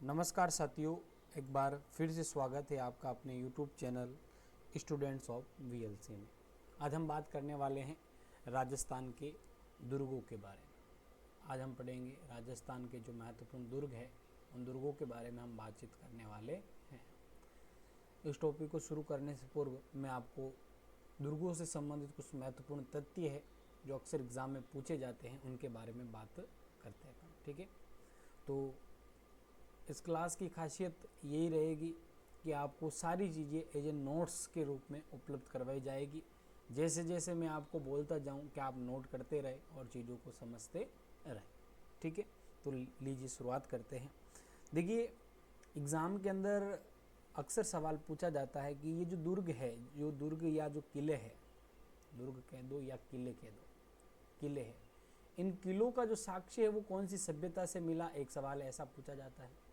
नमस्कार साथियों, एक बार फिर से स्वागत है आपका अपने YouTube channel students of VLC में। आज हम बात करने वाले हैं राजस्थान के दुर्गों के बारे में। आज हम पढ़ेंगे राजस्थान के जो महत्वपूर्ण दुर्ग है उन दुर्गों के बारे में हम बातचीत करने वाले हैं। इस टॉपिक को शुरू करने से पूर्व मैं आपको दुर्गों से संबंधित कुछ महत्वपूर्ण तथ्य है जो अक्सर एग्ज़ाम में पूछे जाते हैं उनके बारे में बात करते हैं। ठीक है, तो इस क्लास की खासियत यही रहेगी कि आपको सारी चीज़ें एज ए नोट्स के रूप में उपलब्ध करवाई जाएगी। जैसे जैसे मैं आपको बोलता जाऊं कि आप नोट करते रहे और चीज़ों को समझते रहे। ठीक है, तो लीजिए शुरुआत करते हैं। देखिए, एग्ज़ाम के अंदर अक्सर सवाल पूछा जाता है कि ये जो दुर्ग है, जो दुर्ग या जो किले है, दुर्ग कह दो या किले कह दो, किले है, इन किलों का जो साक्ष्य है वो कौन सी सभ्यता से मिला, एक सवाल ऐसा पूछा जाता है।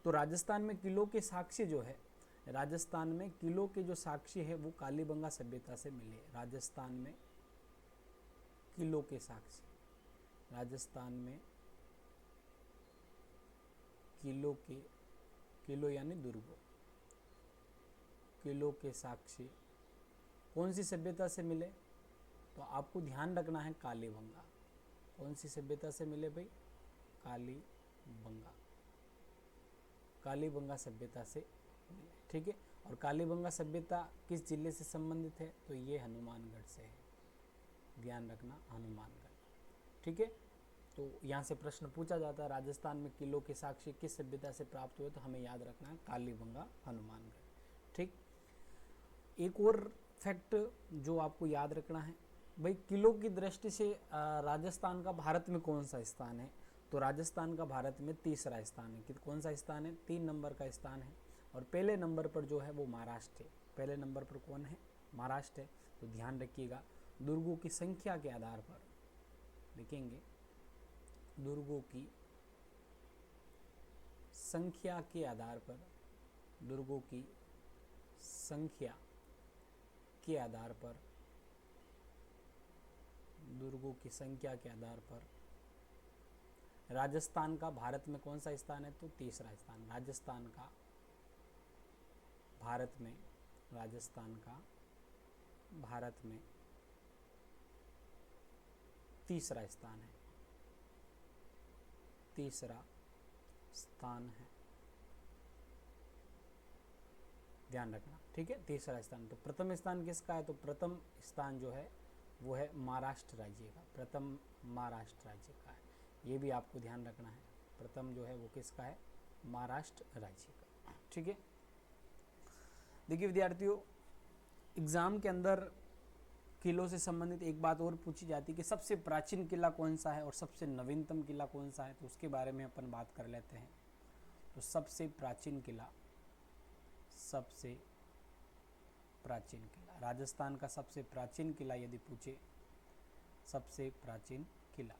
तो राजस्थान में किलों के साक्ष्य जो है, राजस्थान में किलों के जो साक्ष्य है वो कालीबंगा सभ्यता से मिले। राजस्थान में किलों के साक्ष्य, राजस्थान में किलों के, किलो यानी दुर्गों, किलों के साक्ष्य कौन सी सभ्यता से मिले, तो आपको ध्यान रखना है कालीबंगा। कौन सी सभ्यता से मिले भाई? कालीबंगा, कालीबंगा सभ्यता से मिले। ठीक है, और कालीबंगा सभ्यता किस जिले से संबंधित है? तो ये हनुमानगढ़ से है। ध्यान रखना, हनुमानगढ़। ठीक है, तो यहाँ से प्रश्न पूछा जाता है राजस्थान में किलों के साक्ष्य किस सभ्यता से प्राप्त हुए, तो हमें याद रखना है कालीबंगा, हनुमानगढ़। ठीक, एक और फैक्ट जो आपको याद रखना है भाई, किलों की दृष्टि से राजस्थान का भारत में कौन सा स्थान है? तो राजस्थान का भारत में तीसरा स्थान है। कि कौन सा स्थान है? 3 नंबर का स्थान है। और पहले नंबर पर जो है वो महाराष्ट्र है। पहले नंबर पर कौन है? महाराष्ट्र है। तो ध्यान रखिएगा, दुर्गों की संख्या के आधार पर देखेंगे, दुर्गों की संख्या के आधार पर, दुर्गों की संख्या के आधार पर, दुर्गों की संख्या के आधार पर राजस्थान का भारत में कौन सा स्थान है? तो तीसरा स्थान। राजस्थान का भारत में, राजस्थान का भारत में तीसरा स्थान है, तीसरा स्थान है। ध्यान रखना, ठीक है, तीसरा स्थान। तो प्रथम स्थान किसका है? तो प्रथम स्थान जो है वो है महाराष्ट्र राज्य का, प्रथम महाराष्ट्र राज्य का है। ये भी आपको ध्यान रखना है, प्रथम जो है वो किसका है? महाराष्ट्र राज्य का। ठीक है, देखिए विद्यार्थियों, एग्जाम के अंदर किलों से संबंधित एक बात और पूछी जाती है कि सबसे प्राचीन किला कौन सा है और सबसे नवीनतम किला कौन सा है, तो उसके बारे में अपन बात कर लेते हैं। तो सबसे प्राचीन किला, सबसे प्राचीन किला, राजस्थान का सबसे प्राचीन किला यदि पूछे, सबसे प्राचीन किला,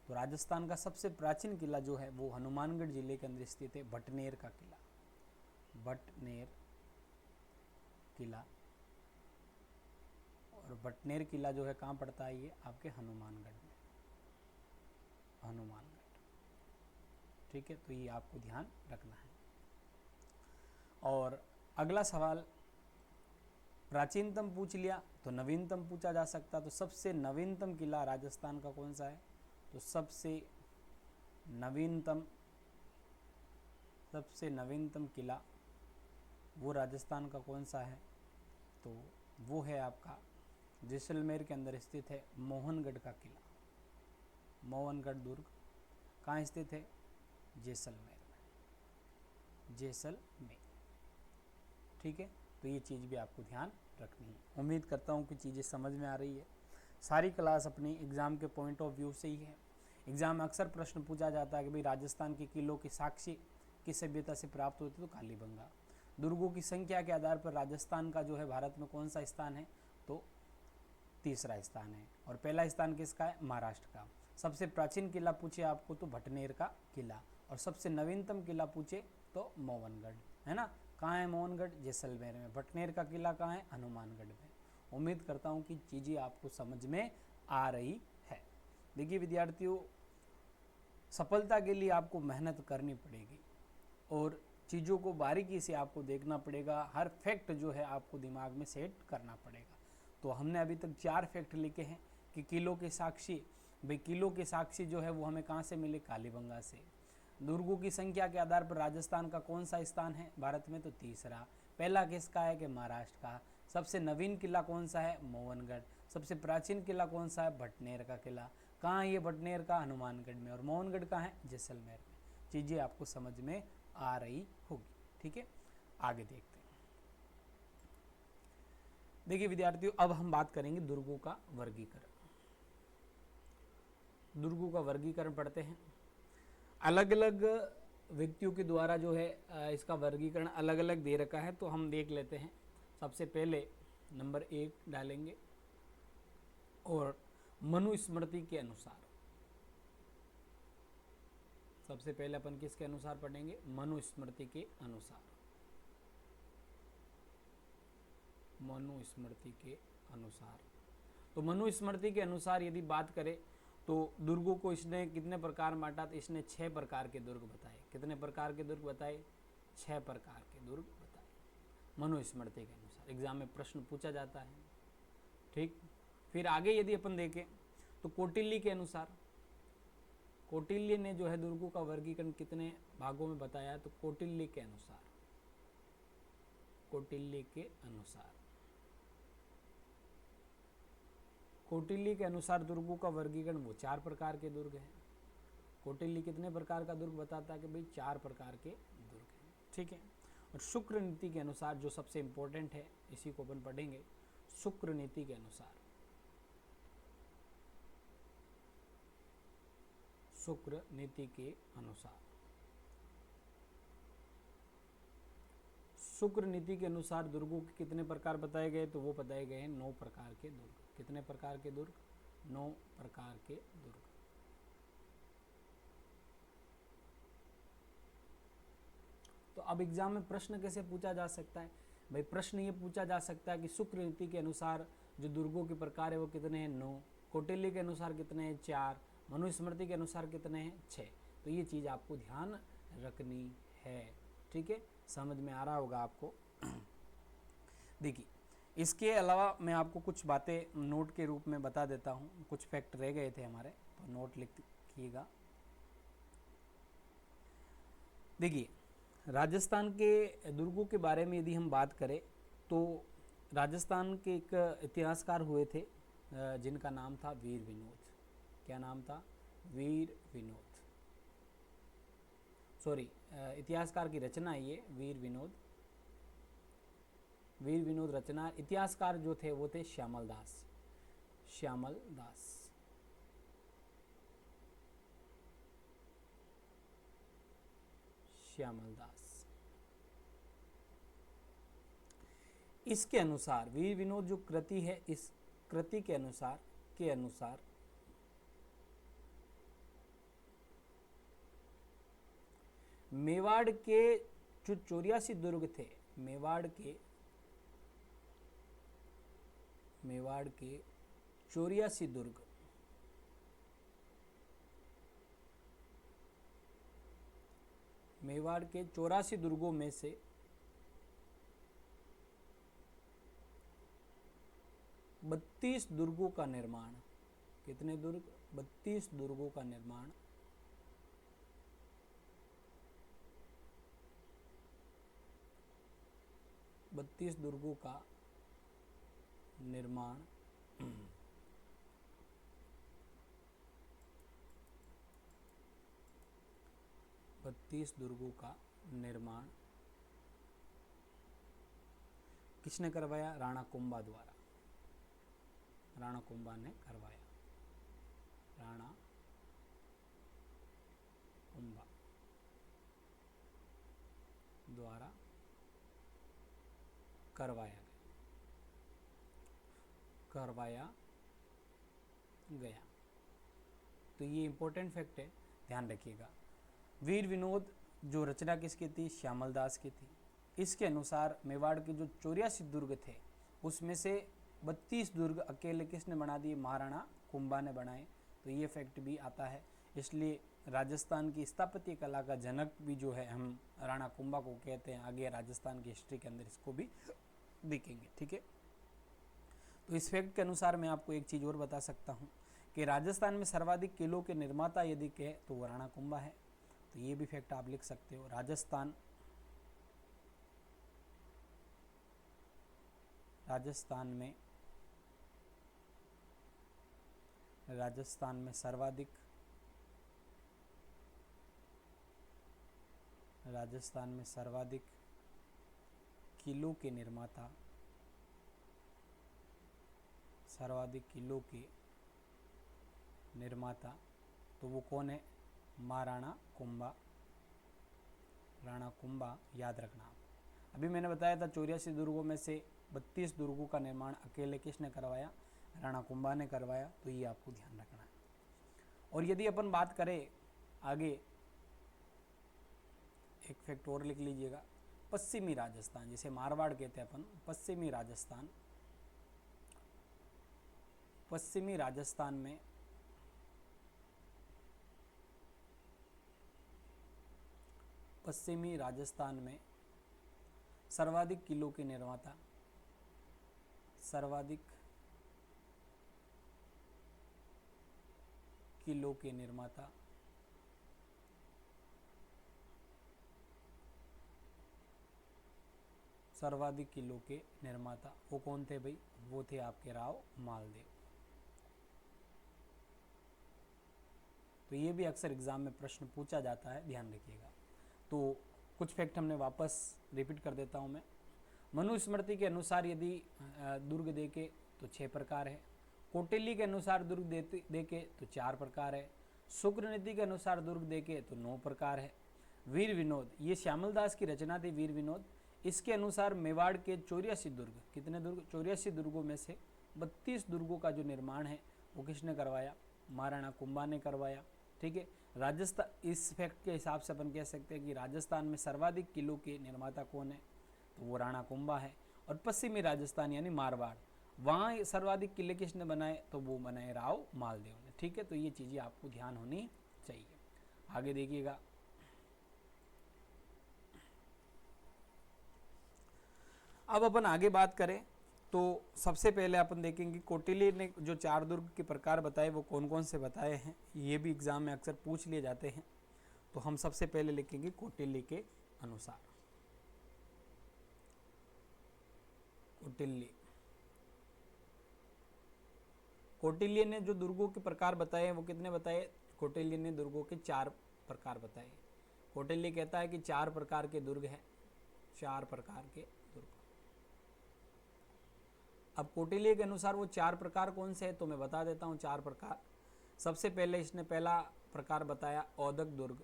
तो राजस्थान का सबसे प्राचीन किला जो है वो हनुमानगढ़ जिले के अंदर स्थित है, भटनेर का किला, भटनेर किला। और भटनेर किला जो है कहाँ पड़ता है? ये आपके हनुमानगढ़ में, हनुमानगढ़। ठीक है, तो ये आपको ध्यान रखना है। और अगला सवाल, प्राचीनतम पूछ लिया तो नवीनतम पूछा जा सकता। तो सबसे नवीनतम किला राजस्थान का कौन सा है? तो सबसे नवीनतम, सबसे नवीनतम किला वो राजस्थान का कौन सा है? तो वो है आपका जैसलमेर के अंदर स्थित है मोहनगढ़ का किला। मोहनगढ़ दुर्ग कहाँ स्थित है? जैसलमेर में, जैसलमेर। ठीक है, तो ये चीज़ भी आपको ध्यान रखनी है। उम्मीद करता हूँ कि चीज़ें समझ में आ रही है। सारी क्लास अपनी एग्ज़ाम के पॉइंट ऑफ व्यू से ही है। एग्ज़ाम में अक्सर प्रश्न पूछा जाता है कि भाई राजस्थान के किलों के साक्ष्य किस सभ्यता से प्राप्त होते? तो कालीबंगा। दुर्गों की संख्या के आधार पर राजस्थान का जो है भारत में कौन सा स्थान है? तो तीसरा स्थान है। और पहला स्थान किसका है? महाराष्ट्र का। सबसे प्राचीन किला पूछे आपको तो भटनेर का किला, और सबसे नवीनतम किला पूछे तो मोहनगढ़, है ना। कहाँ है मोहनगढ़? जैसलमेर में। भटनेर का किला कहाँ है? हनुमानगढ़ में। उम्मीद करता हूँ कि चीज़ें आपको समझ में आ रही है। देखिए विद्यार्थियों, सफलता के लिए आपको मेहनत करनी पड़ेगी। और चीज़ों को बारीकी से आपको देखना पड़ेगा, हर फैक्ट जो है आपको दिमाग में सेट करना पड़ेगा। तो हमने अभी तक 4 फैक्ट लिखे हैं कि किलो के साक्षी, भाई किलो के साक्षी जो है वो हमें कहाँ से मिले, कालीबंगा से। दुर्गों की संख्या के आधार पर राजस्थान का कौन सा स्थान है भारत में, तो तीसरा। पहला किसका है कि महाराष्ट्र का। सबसे नवीन किला कौन सा है, मोहनगढ़। सबसे प्राचीन किला कौन सा है, भटनेर का किला। कहाँ है ये भटनेर का, हनुमानगढ़ में। और मोहनगढ़ कहाँ है, जैसलमेर में। चीज़ें आपको समझ में आ रही होगी, ठीक है। आगे देखते हैं। देखिए विद्यार्थियों, अब हम बात करेंगे दुर्गों का वर्गीकरण। दुर्गों का वर्गीकरण पढ़ते हैं। अलग अलग व्यक्तियों के द्वारा जो है इसका वर्गीकरण अलग अलग दे रखा है, तो हम देख लेते हैं। सबसे पहले नंबर 1 डालेंगे और मनुस्मृति के अनुसार। सबसे पहले अपन किसके अनुसार पढ़ेंगे, मनुस्मृति के अनुसार। मनुस्मृति के अनुसार। तो मनुस्मृति के अनुसार यदि बात करें तो दुर्गों को इसने कितने प्रकार बांटा, तो इसने 6 प्रकार के दुर्ग बताए। कितने प्रकार के दुर्ग बताए, 6 प्रकार के दुर्ग बताए मनुस्मृति के अनुसार। एग्जाम में प्रश्न पूछा जाता है, ठीक। फिर आगे यदि अपन देखें तो कौटिल्य के अनुसार, कौटिल्य ने जो है दुर्गों का वर्गीकरण कितने भागों में बताया, तो कौटिल्य के अनुसार, कौटिल्य के अनुसार, कौटिल्य के अनुसार दुर्गों का वर्गीकरण वो 4 प्रकार के दुर्ग हैं। कौटिल्य कितने प्रकार का दुर्ग बताता है कि भाई 4 प्रकार के दुर्ग हैं, ठीक है। और शुक्र नीति के अनुसार जो सबसे इंपॉर्टेंट है, इसी को अपन पढ़ेंगे। शुक्र नीति के अनुसार, शुक्र नीति के अनुसार, शुक्र नीति के अनुसार दुर्गों के कितने प्रकार बताए गए, तो वो बताए गए हैं 9 प्रकार के दुर्ग। कितने प्रकार के दुर्ग, 9 प्रकार के दुर्ग। तो अब एग्जाम में प्रश्न कैसे पूछा जा सकता है, भाई प्रश्न ये पूछा जा सकता है कि शुक्र नीति के अनुसार जो दुर्गों के प्रकार है वो कितने हैं, 9। कौटिल्य के अनुसार कितने हैं, 4। मनुस्मृति के अनुसार कितने हैं, 6। तो ये चीज़ आपको ध्यान रखनी है, ठीक है। समझ में आ रहा होगा आपको। देखिए इसके अलावा मैं आपको कुछ बातें नोट के रूप में बता देता हूँ। कुछ फैक्ट रह गए थे हमारे, तो नोट लिखिएगा। देखिए राजस्थान के दुर्गों के बारे में यदि हम बात करें तो राजस्थान के एक इतिहासकार हुए थे जिनका नाम था वीर विनोद। क्या नाम था, वीर विनोद। सॉरी, इतिहासकार की रचना है ये, वीर विनोद। वीर विनोद रचना। इतिहासकार जो थे वो थे श्यामल दास। श्यामल दास। श्यामल दास। इसके अनुसार वीर विनोद जो कृति है, इस कृति के अनुसार मेवाड़ के जो 84 दुर्ग थे, मेवाड़ के 84 दुर्ग, मेवाड़ के 84 दुर्गों में से 32 दुर्गों का निर्माण। कितने दुर्ग, 32 दुर्गों का निर्माण 32 दुर्गों का निर्माण 32 दुर्गों का निर्माण किसने करवाया, राणा कुंभा द्वारा। राणा कुंभा ने करवाया। राणा कुंभा द्वारा करवाया गया। तो ये इंपॉर्टेंट फैक्ट है, ध्यान रखिएगा। वीर विनोद जो रचना किसकी थी, श्यामल दास की थी। इसके अनुसार मेवाड़ के जो 84 दुर्ग थे उसमें से 32 दुर्ग अकेले किसने बना दिए, महाराणा कुंभा ने बनाए। तो ये फैक्ट भी आता है, इसलिए राजस्थान की स्थापत्य कला का जनक भी जो है हम राणा कुंभा को कहते हैं। आगे राजस्थान की हिस्ट्री के अंदर इसको भी देखेंगे, ठीक है। तो इस फैक्ट के अनुसार मैं आपको एक चीज़ और बता सकता हूँ कि राजस्थान में सर्वाधिक किलों के निर्माता यदि कहे तो वो राणा कुंभा है। तो ये भी फैक्ट आप लिख सकते हो। राजस्थान में सर्वाधिक किलो के निर्माता तो वो कौन है? महाराणा कुंभा। राणा कुंभा याद रखना आप। अभी मैंने बताया था 84 दुर्गों में से 32 दुर्गों का निर्माण अकेले किसने करवाया? राणा कुंभा ने करवाया। तो ये आपको ध्यान रखना है। और यदि अपन बात करें आगे, एक फैक्ट और लिख लीजिएगा, पश्चिमी राजस्थान जिसे मारवाड़ कहते हैं अपन, पश्चिमी राजस्थान में सर्वाधिक किलो के निर्माता, वो कौन थे भाई? वो थे आपके राव मालदेव। तो ये भी अक्सर एग्जाम में प्रश्न पूछा जाता है, ध्यान रखिएगा। तो कुछ फैक्ट हमने वापस रिपीट कर देता हूँ मैं। मनुस्मृति के अनुसार यदि दुर्ग देखे तो 6 प्रकार है। कौटिल्य के अनुसार दुर्ग देखे तो 4 प्रकार है। शुक्र नीति के अनुसार दुर्ग देखे तो 9 प्रकार है। वीर विनोद, ये श्यामल दास की रचना थी वीर विनोद। इसके अनुसार मेवाड़ के 84 दुर्ग, कितने दुर्ग? 84 दुर्गों में से 32 दुर्गों का जो निर्माण है वो किसने करवाया? महाराणा कुंभा ने करवाया, ठीक है। राजस्थान, इस फैक्ट के हिसाब से अपन कह सकते हैं कि राजस्थान में सर्वाधिक किलो के निर्माता कौन है? तो वो राणा कुंभा है। और पश्चिमी राजस्थान यानी मारवाड़, वहाँ सर्वाधिक किले किसने बनाए? तो वो बनाए राव मालदेव ने, ठीक है। तो ये चीज़ें आपको ध्यान होनी चाहिए। आगे देखिएगा, अब अपन आगे बात करें तो सबसे पहले अपन देखेंगे कौटिल्य ने जो 4 दुर्ग के प्रकार बताए वो कौन कौन से बताए हैं। ये भी एग्जाम में अक्सर पूछ लिए जाते हैं। तो हम सबसे पहले लिखेंगे कौटिल्य के अनुसार। कौटिल्य ने जो दुर्गों के प्रकार बताए वो कितने बताए? कौटिल्य ने दुर्गों के 4 प्रकार बताए। कौटिल्य कहता है कि 4 प्रकार के दुर्ग हैं, 4 प्रकार के दुर्ग। अब कौटिल्य के अनुसार वो 4 प्रकार कौन से हैं तो मैं बता देता हूँ 4 प्रकार। सबसे पहले इसने पहला प्रकार बताया औदक दुर्ग।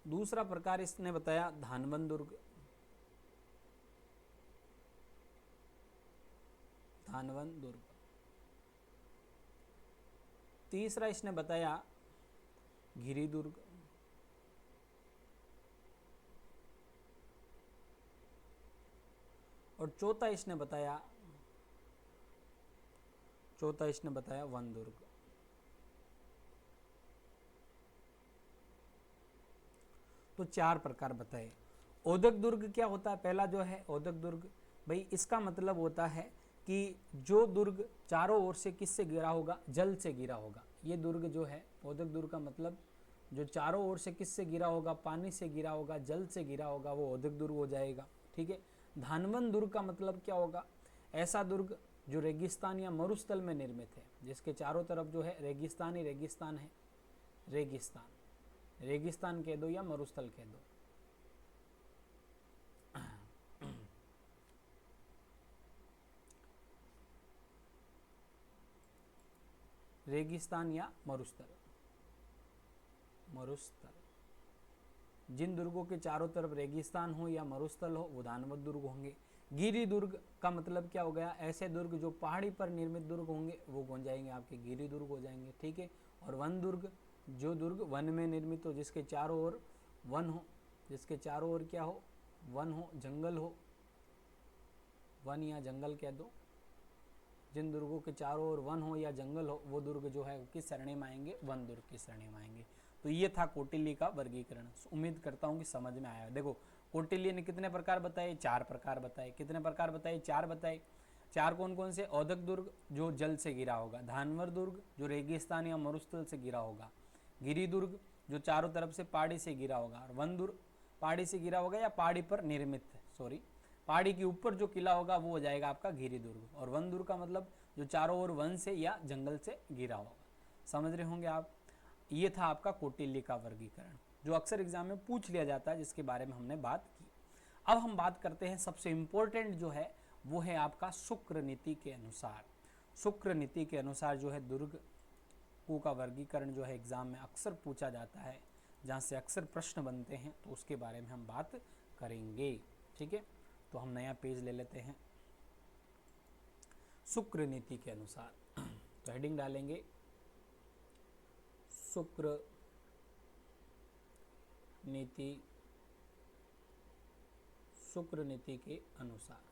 दूसरा प्रकार इसने बताया धानवन दुर्ग। तीसरा इसने बताया गिरी दुर्ग। और चौथा इसने बताया वन दुर्ग। तो 4 प्रकार बताए। औदक दुर्ग क्या होता है? पहला जो है औदक दुर्ग, भाई इसका मतलब होता है कि जो दुर्ग चारों ओर से किससे घिरा होगा? जल से घिरा होगा। ये दुर्ग जो है, औदक दुर्ग का मतलब जो चारों ओर से किससे घिरा होगा? पानी से घिरा होगा, जल से घिरा होगा, वो औदक दुर्ग हो जाएगा, ठीक है। धानवन दुर्ग का मतलब क्या होगा? ऐसा दुर्ग जो रेगिस्तान या मरुस्थल में निर्मित है, जिसके चारों तरफ जो है रेगिस्तान ही रेगिस्तान है। रेगिस्तान कह दो या मरुस्थल कह दो। रेगिस्तान या मरुस्थल। जिन दुर्गों के चारों तरफ रेगिस्तान हो या मरुस्थल हो वो धानवद दुर्ग होंगे। गिरी दुर्ग का मतलब क्या हो गया? ऐसे दुर्ग जो पहाड़ी पर निर्मित दुर्ग होंगे वो कौन जाएंगे? आपके गिरी दुर्ग हो जाएंगे, ठीक है। और वन दुर्ग, जो दुर्ग वन में निर्मित हो, जिसके चारों ओर वन हो, जिसके चारों ओर क्या हो? वन हो, जंगल हो, वन या जंगल कह दो, जिन दुर्गों के चारों ओर वन हो या जंगल हो वो दुर्ग जो है किस श्रेणी में आएंगे, वन दुर्ग की श्रेणी में आएंगे। तो ये था कौटिल्य का वर्गीकरण। उम्मीद करता हूँ कि समझ में आया। देखो कौटिल्य ने कितने प्रकार बताए, 4 प्रकार बताए। कितने प्रकार बताए, 4 बताए। 4 कौन कौन से, औदक दुर्ग जो जल से घिरा होगा, धानवर दुर्ग जो रेगिस्तान या मरुस्थल से घिरा होगा, गिरी दुर्ग जो चारों तरफ से पहाड़ी से घिरा होगा, और वन दुर्ग पहाड़ी से घिरा होगा या पहाड़ी पर निर्मित, पहाड़ी के ऊपर जो किला होगा वो हो जाएगा आपका गिरी दुर्ग। और वन दुर्ग का मतलब जो चारों ओर वन से या जंगल से घिरा होगा। समझ रहे होंगे आप। ये था आपका कौटिल्य का वर्गीकरण जो अक्सर एग्जाम में पूछ लिया जाता है, जिसके बारे में हमने बात की। अब हम बात करते हैं सबसे इंपॉर्टेंट जो है वो है आपका शुक्र नीति के अनुसार। शुक्र नीति के अनुसार जो है दुर्ग का वर्गीकरण जो है एग्जाम में अक्सर पूछा जाता है, जहाँ से अक्सर प्रश्न बनते हैं, तो उसके बारे में हम बात करेंगे। ठीक है, तो हम नया पेज ले लेते हैं। शुक्र नीति के अनुसार तो हेडिंग डालेंगे शुक्र नीति, शुक्र नीति के अनुसार।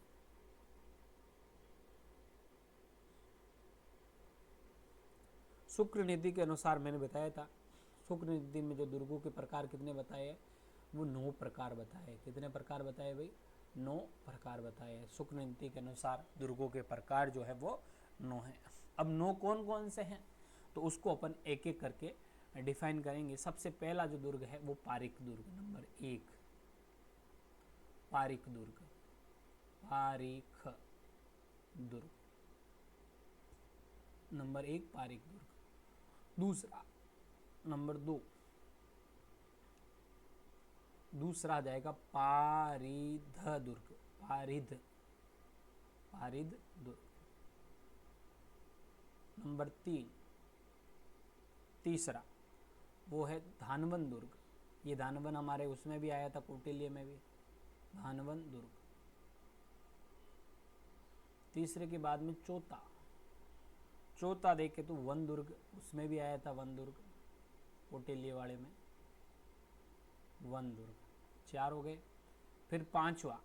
शुक्र नीति के अनुसार मैंने बताया था, शुक्र नीति में जो दुर्गों के प्रकार कितने बताए, वो 9 प्रकार बताए। कितने प्रकार बताए भाई, 9 प्रकार बताए। शुक्र नीति के अनुसार दुर्गों के प्रकार जो है वो 9 है। अब 9 कौन कौन से हैं, तो उसको अपन एक एक करके डिफाइन करेंगे। सबसे पहला जो दुर्ग है वो पारिक दुर्ग, नंबर 1 पारिक दुर्ग, पारिख दुर्ग, नंबर 1 पारिक दुर्ग। दूसरा, नंबर 2 दूसरा आ जाएगा पारिध दुर्ग, पारिध, पारिध दुर्ग। नंबर 3 तीसरा वो है धानवन दुर्ग। ये धानवन हमारे उसमें भी आया था, कौटिल्य में भी, धानवन दुर्ग। तीसरे के बाद में चौथा, चौथा देखे तो वन दुर्ग, उसमें भी आया था वन दुर्ग, कौटिल्य वाले में वन दुर्ग। 4 हो गए। फिर पांचवा,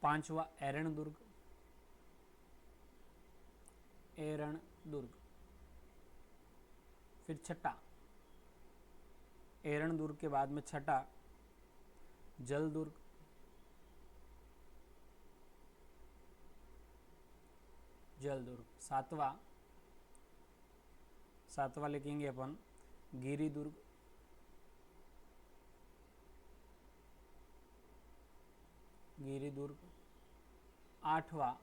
पांचवा एरण दुर्ग, एरण दुर्ग। फिर छठा, एरण दुर्ग के बाद में छठा जल दुर्ग, जल दुर्ग। सातवां, सातवां लिखेंगे अपन गिरी दुर्ग, गिरी दुर्ग। आठवां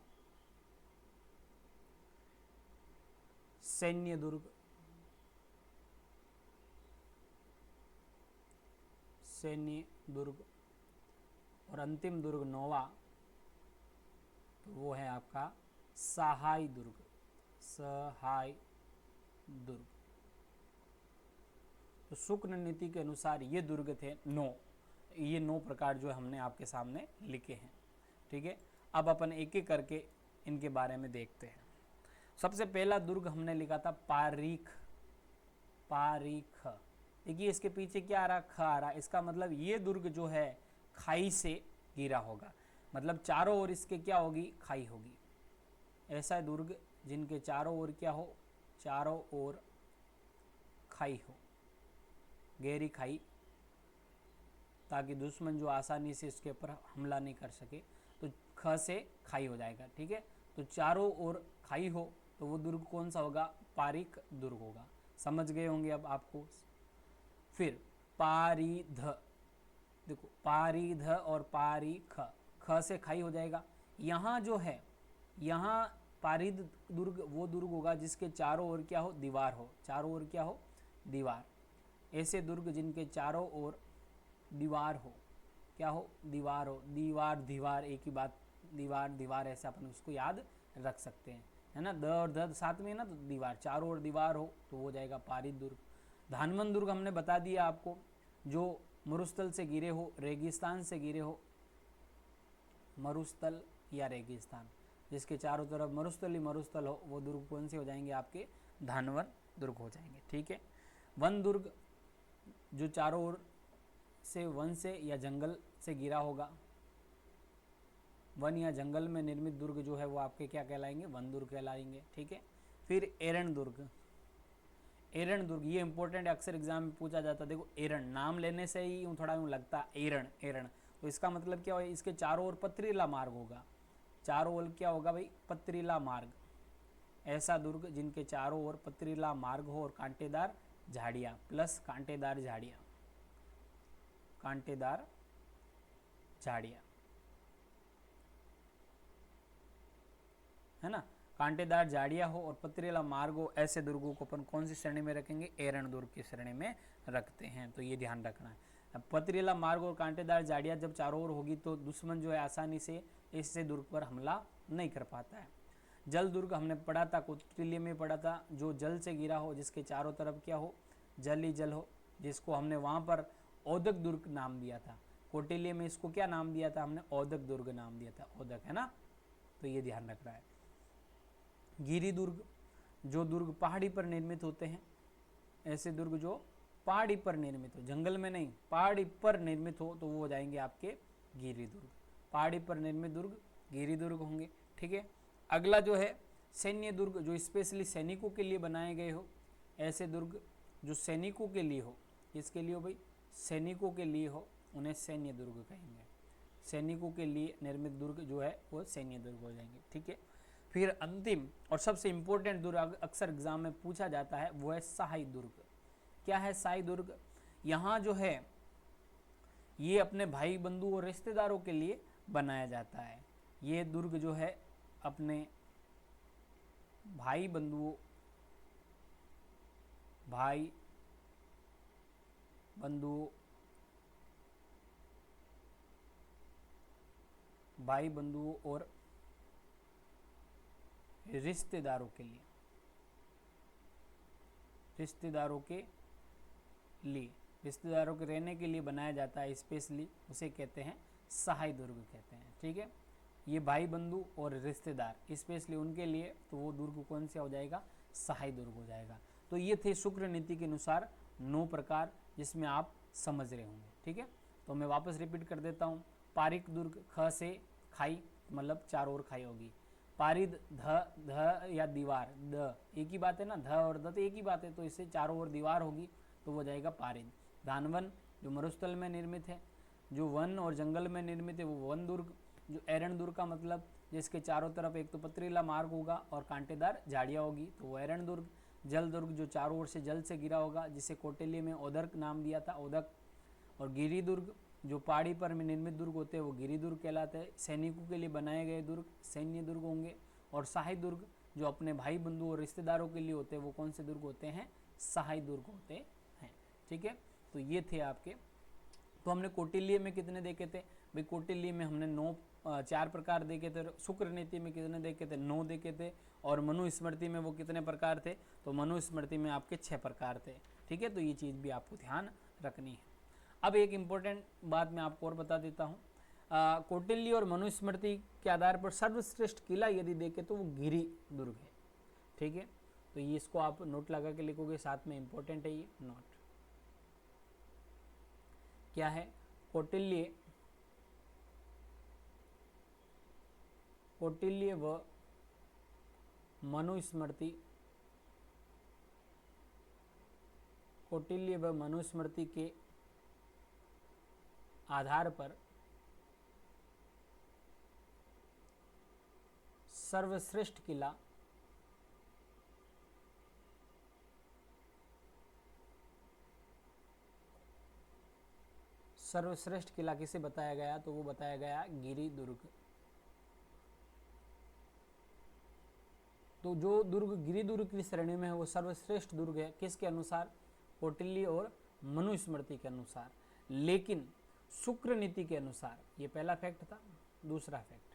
सैन्य दुर्ग, सैन्य दुर्ग। और अंतिम दुर्ग 9वां, तो वो है आपका सहाय दुर्ग, सहाय दुर्ग। तो शुक्र नीति के अनुसार ये दुर्ग थे 9। ये 9 प्रकार जो हमने आपके सामने लिखे हैं। ठीक है, अब अपन एक एक करके इनके बारे में देखते हैं। सबसे पहला दुर्ग हमने लिखा था पारीख, पारीख। देखिए इसके पीछे क्या आ रहा, ख आ रहा। इसका मतलब ये दुर्ग जो है खाई से घिरा होगा, मतलब चारों ओर इसके क्या होगी, खाई होगी। ऐसा दुर्ग जिनके चारों ओर क्या हो, चारों ओर खाई हो, गहरी खाई, ताकि दुश्मन जो आसानी से इसके ऊपर हमला नहीं कर सके। तो ख से खाई हो जाएगा। ठीक है, तो चारों ओर खाई हो तो वो दुर्ग कौन सा होगा, पारिक दुर्ग होगा। समझ गए होंगे अब आपको। फिर पारिध, देखो पारिध और पारिख, ख से खाई हो जाएगा। यहाँ जो है, यहाँ पारिध दुर्ग वो दुर्ग होगा जिसके चारों ओर क्या हो, दीवार हो, चारों ओर क्या हो, दीवार। ऐसे दुर्ग जिनके चारों ओर दीवार हो, क्या हो, दीवार हो। दीवार दीवार एक ही बात, दीवार दीवार ऐसे अपन उसको याद रख सकते हैं, है ना। द और द साथ में है ना, तो दीवार, चारों ओर दीवार हो तो वो जाएगा पारिद दुर्ग। धानवन दुर्ग हमने बता दिया आपको, जो मरुस्थल से घिरे हो, रेगिस्तान से घिरे हो, मरुस्थल या रेगिस्तान, जिसके चारों तरफ मरुस्थल ही मरुस्थल हो, वो दुर्ग कौन से हो जाएंगे आपके, धानवन दुर्ग हो जाएंगे। ठीक है, वन दुर्ग जो चारों ओर से वन से या जंगल से घिरा होगा, वन या जंगल में निर्मित दुर्ग जो है वो आपके क्या कहलाएंगे, वन दुर्ग कहलाएंगे। ठीक है। फिर एरण दुर्ग, एरण दुर्ग ये इंपॉर्टेंट, अक्सर एग्जाम में पूछा जाता है। देखो एरण नाम लेने से ही थोड़ा यूँ लगता है एरण एरण, तो इसका मतलब क्या होगा, इसके चारों ओर पथरीला मार्ग होगा। चारों ओर क्या होगा भाई, पथरीला मार्ग। ऐसा दुर्ग जिनके चारों ओर पथरीला मार्ग हो और कांटेदार झाड़ियाँ, प्लस कांटेदार झाड़ियाँ, कांटेदार झाड़ियाँ, है ना, कांटेदार झाड़ियाँ हो और पथरीला मार्ग हो, ऐसे दुर्गों को अपन कौन सी श्रेणी में रखेंगे, एरण दुर्ग की श्रेणी में रखते हैं। तो ये ध्यान रखना है। अब पथरीला मार्ग और कांटेदार झाड़ियाँ जब चारों ओर होगी तो दुश्मन जो है आसानी से इससे दुर्ग पर हमला नहीं कर पाता है। जल दुर्ग हमने पढ़ा था, कौटिल्य में पढ़ा था, जो जल से घिरा हो, जिसके चारों तरफ क्या हो, जल ही जल हो, जिसको हमने वहाँ पर औदक दुर्ग नाम दिया था। कौटिल्य में इसको क्या नाम दिया था हमने, औदक दुर्ग नाम दिया था, औदक, है ना। तो ये ध्यान रख रहा है। गिरी दुर्ग, जो दुर्ग पहाड़ी पर निर्मित होते हैं, ऐसे दुर्ग जो पहाड़ी पर निर्मित हो, जंगल में नहीं, पहाड़ी पर निर्मित हो, तो वो हो जाएंगे आपके गिरी दुर्ग। पहाड़ी पर निर्मित दुर्ग गिरी दुर्ग होंगे। ठीक है। अगला जो है सैन्य दुर्ग, जो स्पेशली सैनिकों के लिए बनाए गए हो, ऐसे दुर्ग जो सैनिकों के लिए हो, किसके लिए हो भाई, सैनिकों के लिए हो, उन्हें सैन्य दुर्ग कहेंगे। सैनिकों के लिए निर्मित दुर्ग जो है वो सैन्य दुर्ग हो जाएंगे। ठीक है। फिर अंतिम और सबसे इंपॉर्टेंट दुर्ग अक्सर एग्जाम में पूछा जाता है, वो है सहाय दुर्ग। क्या है सहाय दुर्ग, यहाँ जो है ये अपने भाई बंधु और रिश्तेदारों के लिए बनाया जाता है। ये दुर्ग जो है अपने भाई बंधुओं, भाई बंधुओं, भाई बंधुओं और रिश्तेदारों के लिए, रिश्तेदारों के लिए, रिश्तेदारों के रहने के लिए बनाया जाता है स्पेशली, उसे कहते हैं सहाय दुर्ग कहते हैं। ठीक है। ये भाई बंधु और रिश्तेदार स्पेशली उनके लिए, तो वो दुर्ग कौन सा हो जाएगा, सहाय दुर्ग हो जाएगा। तो ये थे शुक्र नीति के अनुसार 9 प्रकार, जिसमें आप समझ रहे होंगे। ठीक है। तो मैं वापस रिपीट कर देता हूँ। पारिक दुर्ग, ख से खाई, मतलब चारों ओर खाई होगी। पारिद, ध या दीवार, द एक ही बात है ना, ध और द तो एक ही बात है, तो इससे चारों ओर दीवार होगी, तो वो जाएगा पारिद। धानवन, जो मरुस्थल में निर्मित है, जो वन और जंगल में निर्मित है, वो वन दुर्ग। जो एरण दुर्ग का मतलब जिसके चारों तरफ एक तो पथरीला मार्ग होगा और कांटेदार झाड़ियाँ होगी, तो वो एरण दुर्ग। जल दुर्ग, जो चारों ओर से जल से घिरा होगा, जिसे कौटिल्य में औदक नाम दिया था, औदक। और गिरी दुर्ग, जो पहाड़ी पर में निर्मित दुर्ग होते हैं, वो गिरी दुर्ग कहलाते हैं। सैनिकों के लिए बनाए गए दुर्ग सैन्य दुर्ग होंगे। और सहाय दुर्ग, जो अपने भाई बंधु और रिश्तेदारों के लिए होते हैं, वो कौन से दुर्ग होते हैं, सहाय दुर्ग होते हैं। ठीक है। तो ये थे आपके। तो हमने कौटिल्य में कितने देखे थे भाई, कौटिल्य में हमने 4 प्रकार देखे थे, शुक्र नीति में कितने देखे थे, 9 देखे थे। और मनुस्मृति में वो कितने प्रकार थे, तो मनुस्मृति में आपके 6 प्रकार थे। ठीक है। तो ये चीज़ भी आपको ध्यान रखनी है। अब एक इम्पोर्टेंट बात मैं आपको और बता देता हूँ। कौटिल्य और मनुस्मृति के आधार पर सर्वश्रेष्ठ किला यदि देखें तो वो गिरी दुर्ग है। ठीक है। तो ये इसको आप नोट लगा के लिखोगे, साथ में इम्पोर्टेंट है ये नोट। क्या है, कौटिल्य, कौटिल्य व मनुस्मृति, कौटिल्य व मनुस्मृति के आधार पर सर्वश्रेष्ठ किला सर्वश्रेष्ठ किला किसे बताया गया, तो वो बताया गया गिरी दुर्ग। तो जो दुर्ग गिरी दुर्ग की श्रेणी में है वो सर्वश्रेष्ठ दुर्ग है, किसके अनुसार, कौटिल्य और मनुस्मृति के अनुसार। लेकिन शुक्र नीति के अनुसार, ये पहला फैक्ट था। दूसरा फैक्ट,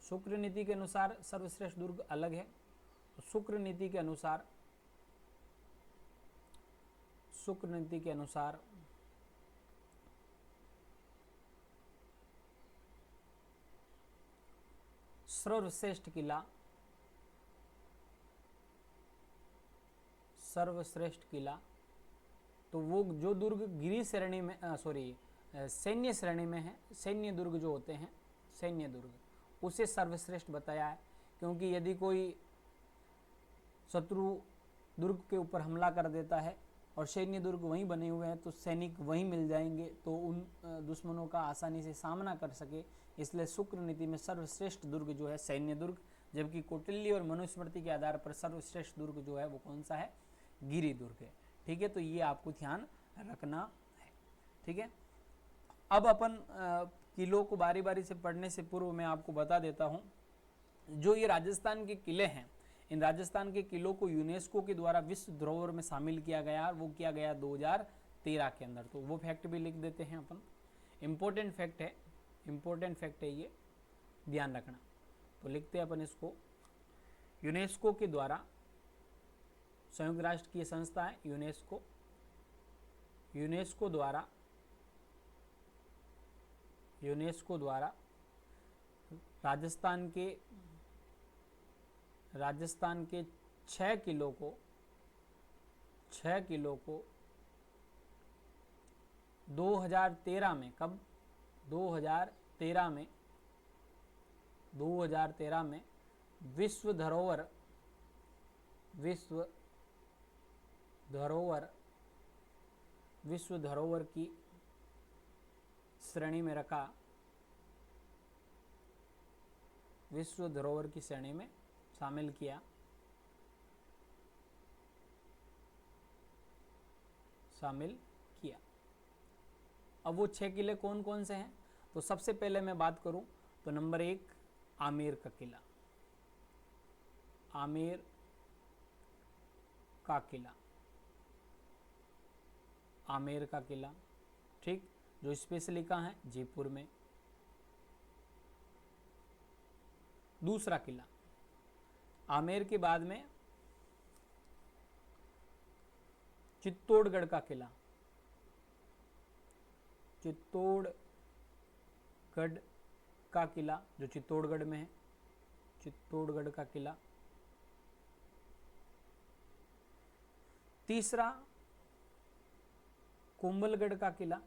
शुक्र नीति के अनुसार सर्वश्रेष्ठ दुर्ग अलग है। तो शुक्र नीति के अनुसार, शुक्र नीति के अनुसार सर्वश्रेष्ठ किला, सर्वश्रेष्ठ किला, तो वो जो दुर्ग गिरी श्रेणी में, सैन्य श्रेणी में है, सैन्य दुर्ग जो होते हैं, सैन्य दुर्ग, उसे सर्वश्रेष्ठ बताया है, क्योंकि यदि कोई शत्रु दुर्ग के ऊपर हमला कर देता है और सैन्य दुर्ग वहीं बने हुए हैं तो सैनिक वहीं मिल जाएंगे, तो उन दुश्मनों का आसानी से सामना कर सके, इसलिए शुक्र नीति में सर्वश्रेष्ठ दुर्ग जो है सैन्य दुर्ग, जबकि कौटिल्य और मनुस्मृति के आधार पर सर्वश्रेष्ठ दुर्ग जो है वो कौन सा है, गिरि दुर्ग है। ठीक है, तो ये आपको ध्यान रखना है। ठीक है, अब अपन किलों को बारी बारी से पढ़ने से पूर्व मैं आपको बता देता हूँ, जो ये राजस्थान के किले हैं, इन राजस्थान के किलों को यूनेस्को के द्वारा विश्व धरोहर में शामिल किया गया, वो किया गया 2013 के अंदर। तो वो फैक्ट भी लिख देते हैं अपन, इम्पोर्टेंट फैक्ट है, इम्पोर्टेंट फैक्ट है ये, ध्यान रखना। तो लिखते हैं अपन इसको, यूनेस्को के द्वारा, संयुक्त राष्ट्र की संस्था है यूनेस्को, यूनेस्को द्वारा राजस्थान के 6 किलो को 2013 में, कब, 2013 में विश्व धरोहर की श्रेणी में रखा, विश्व धरोहर की श्रेणी में शामिल किया। अब वो 6 किले कौन कौन से हैं, तो सबसे पहले मैं बात करूं तो नंबर 1 आमेर का किला, आमेर का किला, ठीक, जो स्पेशली कहाँ है, जयपुर में। दूसरा किला, आमेर के बाद में चित्तौड़गढ़ का किला, जो चित्तौड़गढ़ में है, चित्तौड़गढ़ का किला। तीसरा कुंभलगढ़ का किला,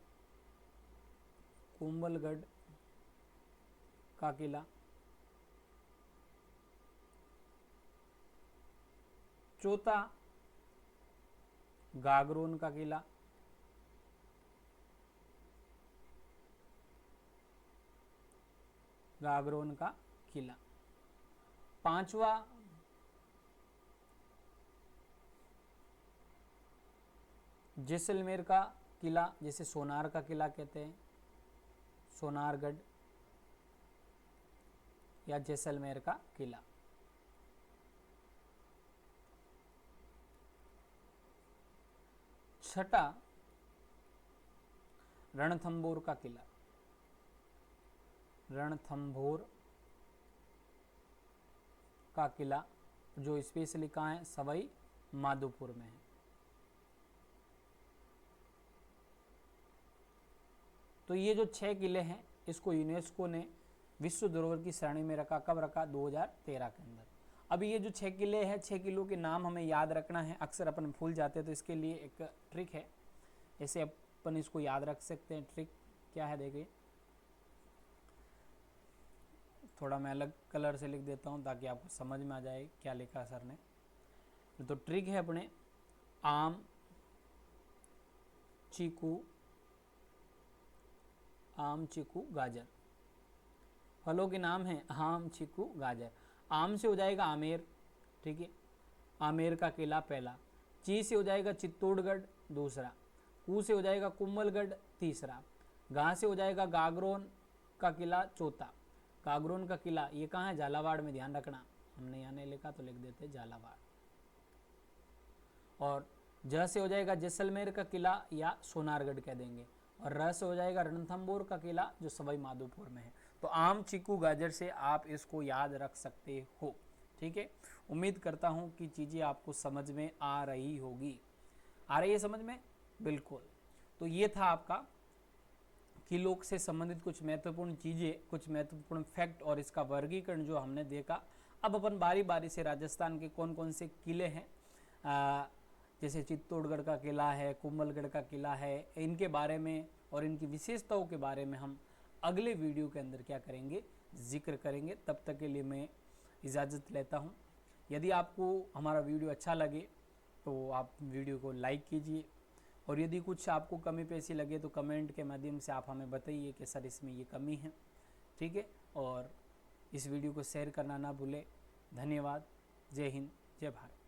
चौथा गागरोन का किला, पांचवा जैसलमेर का किला, जिसे सोनार का किला कहते हैं, सोनारगढ़ या जैसलमेर का किला। छठा रणथंभौर का किला, जो स्पेशली कहाँ है, सवाई माधोपुर में है। तो ये जो 6 किले हैं, इसको यूनेस्को ने विश्व धरोहर की श्रेणी में रखा, कब रखा, 2013 के अंदर। अभी ये जो 6 किले हैं, 6 किलों के नाम हमें याद रखना है, अक्सर अपन भूल जाते हैं, तो इसके लिए एक ट्रिक है, ऐसे अपन इसको याद रख सकते हैं। ट्रिक क्या है, देखिए, थोड़ा मैं अलग कलर से लिख देता हूँ ताकि आपको समझ में आ जाए क्या लिखा सर ने। तो ट्रिक है अपने, आम, चीकू, गाजर, फलों के नाम हैं आम, चीकू, गाजर। आम से हो जाएगा आमेर, ठीक है, आमेर का किला पहला। ची से हो जाएगा चित्तौड़गढ़ दूसरा। कू से हो जाएगा कुंभलगढ़ तीसरा। गा से हो जाएगा गागरोन का किला चौथा। गागरोन का किला ये कहाँ है, झालावाड़ में, ध्यान रखना, हमने यहाँ नहीं लिखा तो लिख देते झालावाड़। और ज से हो जाएगा जैसलमेर का किला या सोनारगढ़ कह देंगे। और र से हो जाएगा रणथंभौर का किला, जो सवाई माधोपुर में है। तो आम, चीकू, गाजर से आप इसको याद रख सकते हो, ठीक है। उम्मीद करता हूँ कि चीज़ें आपको समझ में आ रही होगी। आ रही है समझ में, बिल्कुल। तो ये था आपका किलों से संबंधित कुछ महत्वपूर्ण चीज़ें, कुछ महत्वपूर्ण फैक्ट और इसका वर्गीकरण जो हमने देखा। अब अपन बारी बारी से राजस्थान के कौन कौन से किले हैं, जैसे चित्तौड़गढ़ का किला है, कुंभलगढ़ का किला है, इनके बारे में और इनकी विशेषताओं के बारे में हम अगले वीडियो के अंदर क्या करेंगे, जिक्र करेंगे। तब तक के लिए मैं इजाज़त लेता हूँ। यदि आपको हमारा वीडियो अच्छा लगे तो आप वीडियो को लाइक कीजिए, और यदि कुछ आपको कमी पेशी लगे तो कमेंट के माध्यम से आप हमें बताइए कि सर इसमें ये कमी है, ठीक है। और इस वीडियो को शेयर करना ना भूलें। धन्यवाद। जय हिंद, जय भारत।